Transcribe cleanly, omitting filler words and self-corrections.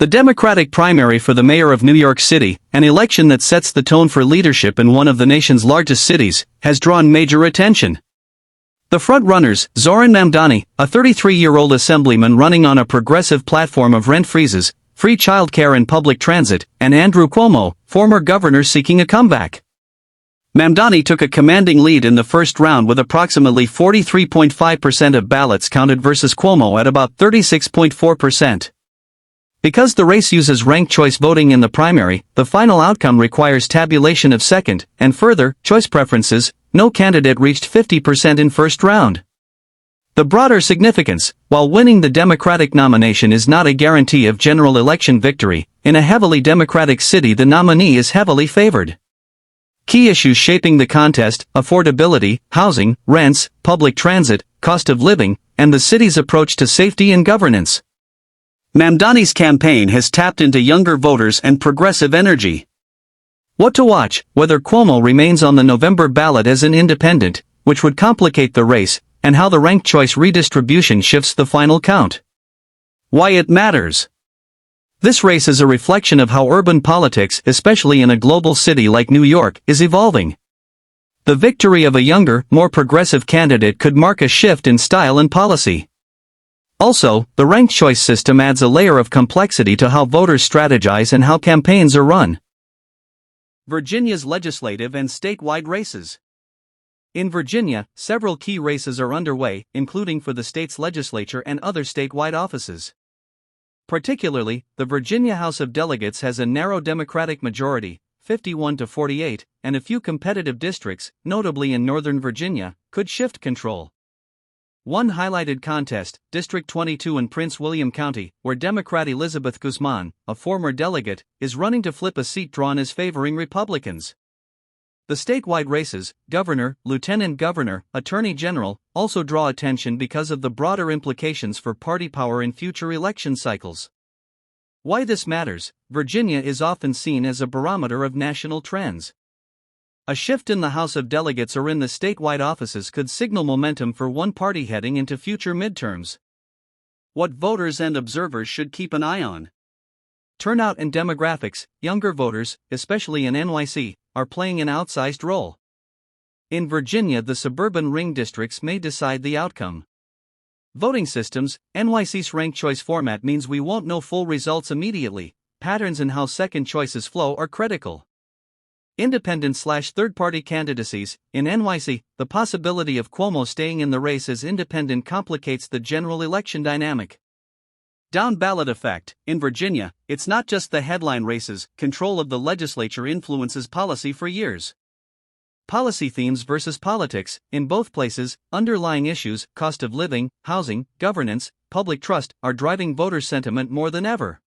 The Democratic primary for the mayor of New York City, an election that sets the tone for leadership in one of the nation's largest cities, has drawn major attention. The front-runners, Zohran Mamdani, a 33-year-old assemblyman running on a progressive platform of rent freezes, free childcare and public transit, and Andrew Cuomo, former governor seeking a comeback. Mamdani took a commanding lead in the first round with approximately 43.5% of ballots counted versus Cuomo at about 36.4%. Because the race uses ranked choice voting in the primary, the final outcome requires tabulation of second, and further, choice preferences. No candidate reached 50% in first round. The broader significance, while winning the Democratic nomination is not a guarantee of general election victory, in a heavily Democratic city the nominee is heavily favored. Key issues shaping the contest: affordability, housing, rents, public transit, cost of living, and the city's approach to safety and governance. Mamdani's campaign has tapped into younger voters and progressive energy. What to watch: whether Cuomo remains on the November ballot as an independent, which would complicate the race, and how the ranked choice redistribution shifts the final count. Why it matters. This race is a reflection of how urban politics, especially in a global city like New York, is evolving. The victory of a younger, more progressive candidate could mark a shift in style and policy. Also, the ranked choice system adds a layer of complexity to how voters strategize and how campaigns are run. Virginia's legislative and statewide races. In Virginia, several key races are underway, including for the state's legislature and other statewide offices. Particularly, the Virginia House of Delegates has a narrow Democratic majority, 51 to 48, and a few competitive districts, notably in Northern Virginia, could shift control. One highlighted contest, District 22 in Prince William County, where Democrat Elizabeth Guzman, a former delegate, is running to flip a seat drawn as favoring Republicans. The statewide races, governor, lieutenant governor, attorney general, also draw attention because of the broader implications for party power in future election cycles. Why this matters: Virginia is often seen as a barometer of national trends. A shift in the House of Delegates or in the statewide offices could signal momentum for one party heading into future midterms. What voters and observers should keep an eye on. Turnout and demographics: younger voters, especially in NYC, are playing an outsized role. In Virginia, the suburban ring districts may decide the outcome. Voting systems: NYC's ranked choice format means we won't know full results immediately. Patterns in how second choices flow are critical. Independent/third-party candidacies: in NYC, the possibility of Cuomo staying in the race as independent complicates the general election dynamic. Down-ballot effect: in Virginia, it's not just the headline races. Control of the legislature influences policy for years. Policy themes versus politics: in both places, underlying issues, cost of living, housing, governance, public trust, are driving voter sentiment more than ever.